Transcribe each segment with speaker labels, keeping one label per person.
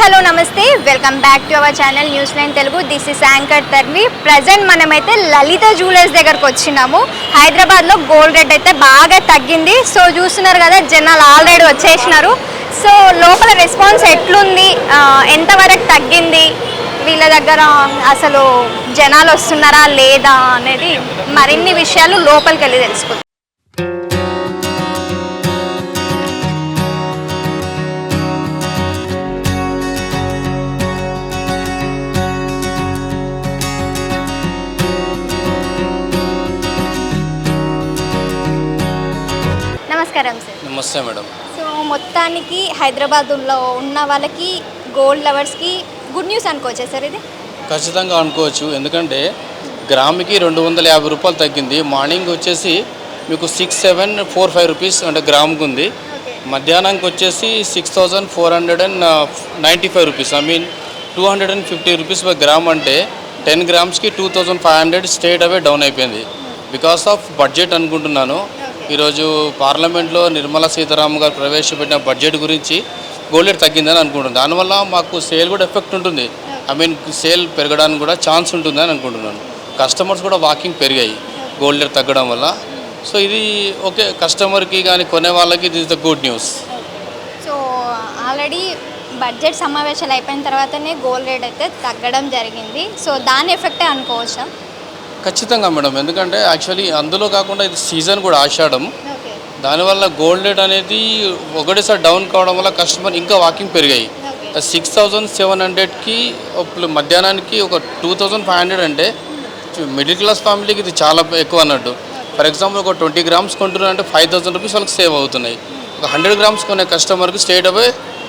Speaker 1: Hello namaste welcome back to our channel News Line Telugu. This is anchor Tharvi. Present మనమైతే Lalitha jewellers దగ్గరకు వచ్చినాము. హైదరాబాద్లో gold rate అయితే బాగా తగ్గింది. సో చూస్తున్నారు కదా, జనాలు ఆల్రెడీ వచ్చేసినారు. సో లోపల రెస్పాన్స్ ఎట్లుంది, ఎంతవరకు తగ్గింది, వీళ్ళ దగ్గర అసలు జనాలు వస్తున్నారా లేదా అనేది మరిన్ని విషయాలు లోపలికి వెళ్ళి తెలుసుకుందాం. నమస్కారం సార్.
Speaker 2: నమస్తే మేడం.
Speaker 1: సో మొత్తానికి హైదరాబాద్లో ఉన్న వాళ్ళకి, గోల్డ్ లవర్స్కి గుడ్ న్యూస్ అనుకోవచ్చా సార్ ఇది?
Speaker 2: ఖచ్చితంగా అనుకోవచ్చు. ఎందుకంటే గ్రాముకి 250 రూపాయలు తగ్గింది. మార్నింగ్ వచ్చేసి మీకు 6745 రూపీస్ అంటే గ్రాముకు ఉంది. మధ్యాహ్నానికి వచ్చేసి 6495 rupees. I mean 250 rupees per gram. అంటే 10 గ్రామ్స్కి 2500 స్ట్రేట్ అవే డౌన్ అయిపోయింది. బికాస్ ఆఫ్ బడ్జెట్ అనుకుంటున్నాను. ఈరోజు పార్లమెంట్లో నిర్మలా సీతారామన్ గారు ప్రవేశపెట్టిన బడ్జెట్ గురించి గోల్డ్ రేట్ తగ్గిందని అనుకుంటున్నాను. దానివల్ల మాకు సేల్ కూడా ఎఫెక్ట్ ఉంటుంది. ఐ మీన్ సేల్ పెరగడానికి కూడా ఛాన్స్ ఉంటుందని అనుకుంటున్నాను. కస్టమర్స్ కూడా వాకింగ్ పెరిగాయి గోల్డ్ రేట్ తగ్గడం వల్ల. సో ఇది ఓకే, కస్టమర్కి కానీ కొనే వాళ్ళకి ఇది is the good news.
Speaker 1: So already budget సమావేశాలు అయిపోయిన తర్వాతనే గోల్డ్ రేట్ అయితే తగ్గడం జరిగింది. సో దాని ఎఫెక్టే అనుకోవచ్చా?
Speaker 2: ఖచ్చితంగా మేడం. ఎందుకంటే యాక్చువల్లీ అందులో కాకుండా ఇది సీజన్ కూడా ఆషాఢం. దానివల్ల గోల్డ్ రేట్ అనేది ఒకటేసారి డౌన్ కావడం వల్ల కస్టమర్ ఇంకా వాకింగ్ పెరిగాయి. 6700కి మధ్యాహ్నానికి ఒక 2500 అంటే మిడిల్ క్లాస్ ఫ్యామిలీకి ఇది చాలా ఎక్కువ అన్నట్టు. ఫర్ ఎగ్జాంపుల్ ఒక 20 గ్రామ్స్ కొంటున్నారు అంటే 5000 రూపీస్ వాళ్ళకి సేవ్ అవుతున్నాయి. ఒక 100 గ్రామ్స్ కొనే కస్టమర్కి స్ట్రేట్ అవే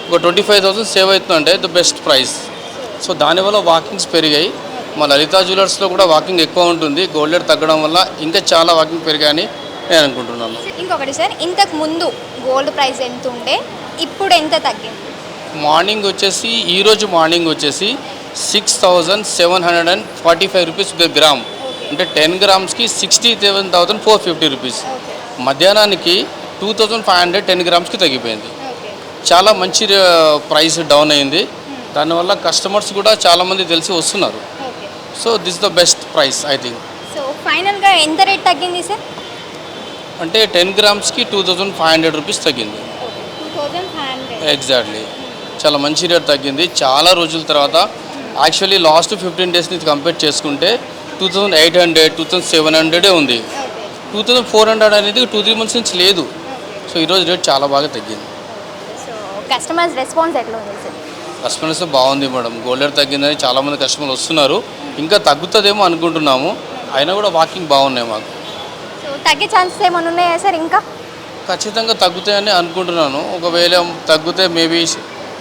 Speaker 2: ఒక 25,000 సేవ్ అవుతుందంటే ద బెస్ట్ ప్రైస్. సో దానివల్ల వాకింగ్స్ పెరిగాయి. మా లలిత జ్యువెలర్స్లో కూడా వాకింగ్ ఎక్కువ ఉంటుంది. గోల్డ్ రేట్ తగ్గడం వల్ల ఇంకా చాలా వాకింగ్ పెరిగాయని నేను అనుకుంటున్నాను.
Speaker 1: ఇంకొకటి సార్, ఇంతకు ముందు గోల్డ్ ప్రైస్ ఎంత ఉంటే ఇప్పుడు ఎంత తగ్గింది?
Speaker 2: మార్నింగ్ వచ్చేసి ఈరోజు మార్నింగ్ వచ్చేసి 6745 రూపీస్ గ్రామ్. అంటే 10 గ్రామ్స్కి 67,450 రూపీస్. మధ్యాహ్నానికి 2500 10 గ్రామ్స్కి తగ్గిపోయింది. చాలా మంచి ప్రైస్ డౌన్ అయింది. దానివల్ల కస్టమర్స్ కూడా చాలామంది తెలిసి వస్తున్నారు. So this the best price I think.
Speaker 1: So ఫైనల్గా ఎంత రేట్ తగ్గింది సార్?
Speaker 2: అంటే 10 గ్రామ్స్కి 2500 రూపీస్ తగ్గింది.
Speaker 1: 2500
Speaker 2: ఎగ్జాక్ట్లీ. చాలా మంచి రేట్ తగ్గింది చాలా రోజుల తర్వాత. యాక్చువల్లీ లాస్ట్ 15 డేస్ నుంచి కంపేర్ చేసుకుంటే 2800 2700 ఉంది. 2400 అనేది 2-3 మంత్స్ నుంచి లేదు. సో ఈరోజు రేట్ చాలా బాగా తగ్గింది.
Speaker 1: సో కస్టమర్స్ రెస్పాన్స్ ఎట్లా ఉంది సార్?
Speaker 2: కస్టమర్స్ బాగుంది మేడం. గోల్డ్ రేట్ తగ్గిందని చాలామంది కస్టమర్లు వస్తున్నారు. ఇంకా తగ్గుతుందేమో అనుకుంటున్నాము. అయినా కూడా వాకింగ్ బాగున్నాయి మాకు.
Speaker 1: సో తగ్గే ఛాన్సెస్ ఏమైనా ఉన్నాయా సార్? ఇంకా
Speaker 2: ఖచ్చితంగా తగ్గుతాయని అనుకుంటున్నాను. ఒకవేళ తగ్గితే మేబీ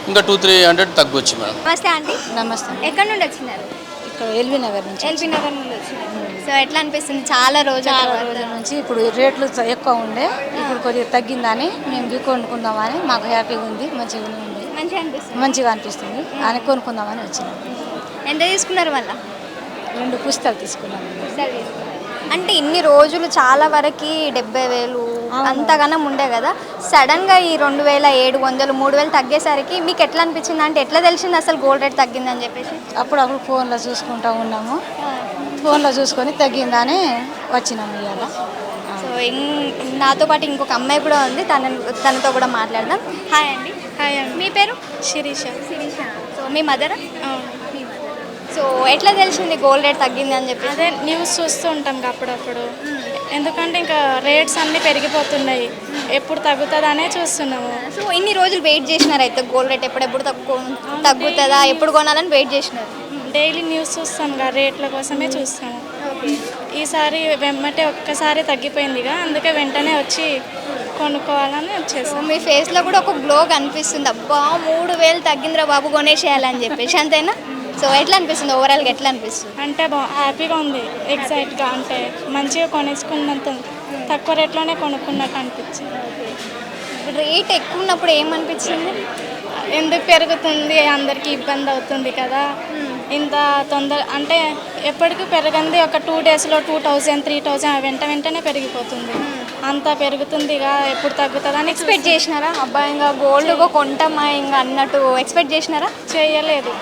Speaker 2: ఇంకా 200-300 తగ్గొచ్చు మేడం.
Speaker 1: నమస్తే ఆంటీ.
Speaker 3: నమస్తే.
Speaker 1: ఎక్కడి నుండి వచ్చినారు?
Speaker 3: ఇక్కడ ఎల్బీ నగర్ నుంచి.
Speaker 1: ఎల్బీ నగర్ నుండి వచ్చినారు. సో ఎట్లా అనిపిస్తుంది? చాలా రోజుల
Speaker 3: నుంచి ఇప్పుడు రేట్లు ఎక్కువ ఉండే, ఇప్పుడు కొద్దిగా తగ్గిందని మేము కొనుక్కుందామని మాకు హ్యాపీగా ఉంది. మంచిగా అనిపిస్తుంది అని కొనుక్కుందామని వచ్చినాం.
Speaker 1: ఎంత తీసుకున్నారు మళ్ళీ?
Speaker 3: 2 పుస్తకాలు తీసుకున్నాము.
Speaker 1: అంటే ఇన్ని రోజులు చాలా వరకు 70,000 అంతగానం ఉండే కదా, సడన్గా ఈ 2700 3000 తగ్గేసరికి మీకు ఎట్లా అనిపించింది? అంటే ఎట్లా తెలిసింది అసలు గోల్డ్ రేట్ తగ్గిందని చెప్పేసి?
Speaker 3: అప్పుడప్పుడు ఫోన్లో చూసుకుంటూ ఉన్నాము. ఫోన్లో చూసుకొని తగ్గిందని వచ్చినాము ఇవాళ.
Speaker 1: సో నాతో పాటు ఇంకొక అమ్మాయి కూడా ఉంది, తనతో కూడా మాట్లాడదాం. హాయ్ అండి.
Speaker 4: హాయ్ అండి.
Speaker 1: మీ పేరు?
Speaker 4: శిరీష.
Speaker 1: సో మీ మదర్? సో ఎట్లా తెలిసింది గోల్డ్ రేట్ తగ్గింది అని చెప్పి?
Speaker 4: అదే న్యూస్ చూస్తూ ఉంటాం అప్పుడప్పుడు. ఎందుకంటే ఇంకా రేట్స్ అన్నీ పెరిగిపోతున్నాయి. ఎప్పుడు తగ్గుతుందనే చూస్తున్నాము.
Speaker 1: సో ఇన్ని రోజులు వెయిట్ చేసినారు అయితే గోల్డ్ రేట్ ఎప్పుడెప్పుడు తగ్గుతుందా, ఎప్పుడు కొనాలని వెయిట్ చేసినారు?
Speaker 4: డైలీ న్యూస్ చూస్తాం రేట్ల కోసమే చూస్తాము. ఈసారి వెంబటే ఒక్కసారి తగ్గిపోయిందిగా, అందుకే వెంటనే వచ్చి కొనుక్కోవాలని వచ్చేసాం.
Speaker 1: మీ ఫేస్లో కూడా ఒక గ్లో కనిపిస్తుంది, అబ్బా 3000 తగ్గిందిరా బాబు కొనేసేయాలని చెప్పేసి, అంతేనా? సో ఎట్లా అనిపిస్తుంది ఓవరాల్గా? ఎట్లా అనిపిస్తుంది?
Speaker 4: అంటే హ్యాపీగా ఉంది, ఎగ్జైట్గా. అంటే మంచిగా కొనేసుకున్నంత తక్కువ రేట్లోనే కొనుక్కున్నట్టు అనిపించింది.
Speaker 1: రేట్ ఎక్కువ ఉన్నప్పుడు ఏమనిపించింది?
Speaker 4: ఎందుకు పెరుగుతుంది, అందరికీ ఇబ్బంది అవుతుంది కదా, ఇంత తొందర అంటే ఎప్పటికీ పెరగంది. ఒక 2 డేస్లో 2000 3000 వెంటనే పెరిగిపోతుంది. అంత పెరుగుతుందిగా ఎప్పుడు తగ్గుతుందని
Speaker 1: ఎక్స్పెక్ట్ చేసినారా అబ్బాయి ఇంకా గోల్డ్ కొంటామా ఇంకా అన్నట్టు ఎక్స్పెక్ట్ చేసినారా?
Speaker 4: చేయలేదు.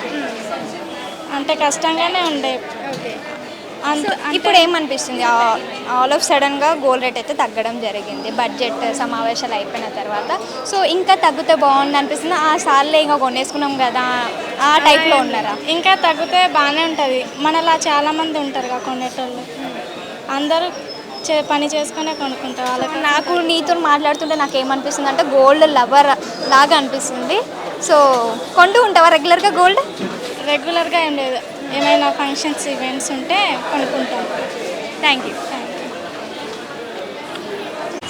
Speaker 4: అంటే కష్టంగానే ఉండే.
Speaker 1: ఇప్పుడు ఏమనిపిస్తుంది ఆల్ ఆఫ్ సడన్గా గోల్డ్ రేట్ అయితే తగ్గడం జరిగింది బడ్జెట్ సమావేశాలు అయిపోయిన తర్వాత. సో ఇంకా తగ్గితే బాగుంది అనిపిస్తుంది. ఆ సార్లే ఇంకా కొనేసుకున్నాం కదా ఆ టైప్లో ఉన్నారా?
Speaker 4: ఇంకా తగ్గితే బాగానే ఉంటుంది. మనలా చాలామంది ఉంటారు కదా కొనేటోళ్ళు, అందరూ పని చేసుకునే కొనుక్కుంటారు. వాళ్ళకి
Speaker 1: నాకు నీతో మాట్లాడుతుంటే నాకు ఏమనిపిస్తుంది అంటే గోల్డ్ లవర్ లాగా అనిపిస్తుంది. సో కొంటూ ఉంటావా రెగ్యులర్గా గోల్డ్?
Speaker 4: రెగ్యులర్గా ఏం లేదు, ఏమైనా ఫంక్షన్స్ ఈవెంట్స్ ఉంటే కొనుక్కుంటాం.
Speaker 1: Thank you.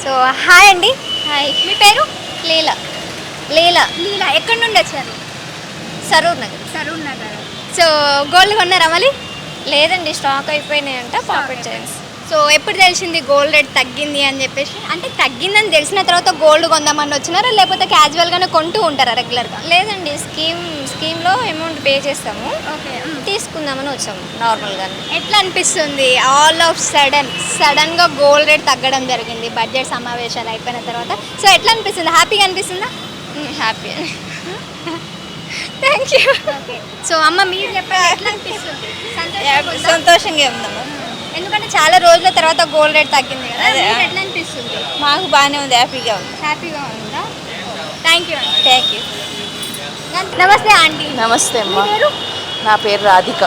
Speaker 1: సో హాయ్ అండి. హాయ్, మీ పేరు?
Speaker 5: లీలా.
Speaker 1: లీలా. లీలా ఎక్కడి నుండి వచ్చారు?
Speaker 5: సరూర్ నగర్.
Speaker 1: సరూర్ నగర్. సో గోల్డ్ కొన్నారా మళ్ళీ?
Speaker 5: లేదండి, స్టాక్ అయిపోయినాయంట. Pocket chains.
Speaker 1: సో ఎప్పుడు తెలిసింది గోల్డ్ రేట్ తగ్గింది అని చెప్పేసి? అంటే తగ్గిందని తెలిసిన తర్వాత గోల్డ్ కొందామని వచ్చినారా లేకపోతే క్యాజువల్గానే కొంటూ ఉంటారా రెగ్యులర్గా?
Speaker 5: లేదండి, స్కీమ్లో అమౌంట్ పే చేస్తాము,
Speaker 1: ఓకే.
Speaker 5: తీసుకుందామని వచ్చాము నార్మల్గానే.
Speaker 1: ఎట్లా అనిపిస్తుంది ఆల్ ఆఫ్ సడన్గా గోల్డ్ రేట్ తగ్గడం జరిగింది బడ్జెట్ సమావేశాలు అయిపోయిన తర్వాత? సో ఎట్లా అనిపిస్తుంది? హ్యాపీగా అనిపిస్తుందా?
Speaker 5: Happy.
Speaker 1: Thank you. Okay. So అమ్మ మీరు చెప్పండి, ఎట్లా అనిపిస్తుంది?
Speaker 5: సంతోషంగా ఉందమ్మా.
Speaker 1: ఎందుకంటే చాలా రోజుల తర్వాత గోల్డ్ రేట్ తగ్గింది కదా, మీకు ఎట్లా అనిపిస్తుంది?
Speaker 5: మాకు బాగానే ఉంది, హ్యాపీగా ఉంది.
Speaker 1: హ్యాపీగా ఉందా? థ్యాంక్ యూ అండి.
Speaker 5: Thank you.
Speaker 1: నమస్తే ఆంటీ.
Speaker 6: నమస్తే
Speaker 1: మీ
Speaker 6: అమ్మా,
Speaker 1: పేరు?
Speaker 6: నా పేరు రాధిక.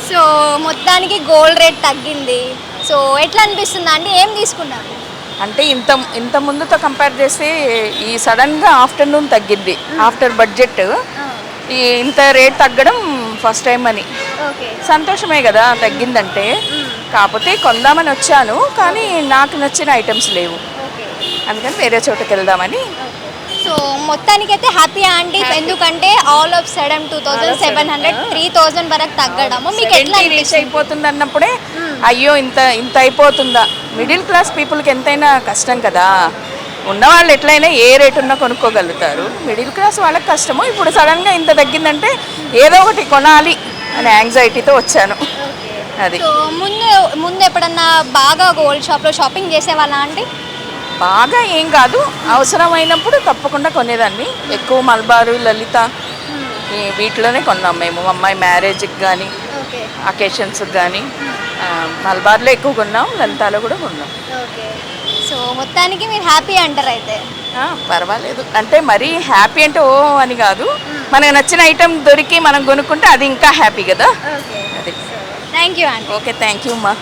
Speaker 1: సో మొత్తానికి గోల్డ్ రేట్ తగ్గింది. సో ఎట్లా అనిపిస్తుంది అండి? ఏం తీసుకున్నారు?
Speaker 6: అంటే ఇంత ముందుతో కంపేర్ చేస్తే ఈ సడన్గా ఆఫ్టర్నూన్ తగ్గింది. ఆఫ్టర్ బడ్జెట్ ఇంత రేట్ తగ్గడం ఫస్ట్ టైం అని
Speaker 1: ఓకే.
Speaker 6: సంతోషమే కదా తగ్గిందంటే. కాకపోతే కొందామని వచ్చాను, కానీ నాకు నచ్చిన ఐటమ్స్ లేవు,
Speaker 1: ఓకే.
Speaker 6: అందుకని వేరే చోటుకి వెళ్దామని.
Speaker 1: సో మొత్తానికైతే హ్యాపీ ఆంటీ, ఎందుకంటే ఆల్ ఆఫ్ సడన్ 2700 3000 వరకు తగ్గడము మీకు ఎట్లా
Speaker 6: రీచ్
Speaker 1: అనిపిస్తుంది?
Speaker 6: అయిపోతుంది అన్నప్పుడే అయ్యో ఇంత అయిపోతుందా. మిడిల్ క్లాస్ పీపుల్కి ఎంతైనా కష్టం కదా. ఉన్నవాళ్ళు ఎట్లయినా ఏ రేట్ ఉన్నా కొనుక్కోగలుగుతారు, మిడిల్ క్లాస్ వాళ్ళకి కష్టము. ఇప్పుడు సడన్గా ఇంత తగ్గిందంటే ఏదో ఒకటి కొనాలి అనే యాంగ్జైటీతో వచ్చాను. అది
Speaker 1: సో ముందు ఎప్పుడన్నా బాగా గోల్డ్ షాప్లో షాపింగ్ చేసేవాళ్ళ అండి?
Speaker 6: బాగా ఏం కాదు, అవసరమైనప్పుడు తప్పకుండా కొనేదాన్ని. ఎక్కువ మల్బారు, లలిత వీటిలోనే కొన్నాం మేము. అమ్మాయి మ్యారేజ్కి కానీ
Speaker 1: ఓకే.
Speaker 6: అకేషన్స్కి కానీ మల్బార్లో ఎక్కువ కొన్నాం, లలితాలో కూడా కొన్నాం.
Speaker 1: ఓకే. సో మొత్తానికి మీరు హ్యాపీ అంటారు అయితే?
Speaker 6: పర్వాలేదు, అంటే మరీ హ్యాపీ అంటే ఓ అని కాదు, మనకు నచ్చిన ఐటెం దొరికి మనం కొనుక్కుంటే అది ఇంకా హ్యాపీ కదా.
Speaker 1: ఓకే.
Speaker 6: అది.
Speaker 1: థ్యాంక్ యూ అండి.
Speaker 6: ఓకే, థ్యాంక్ యూ అమ్మా.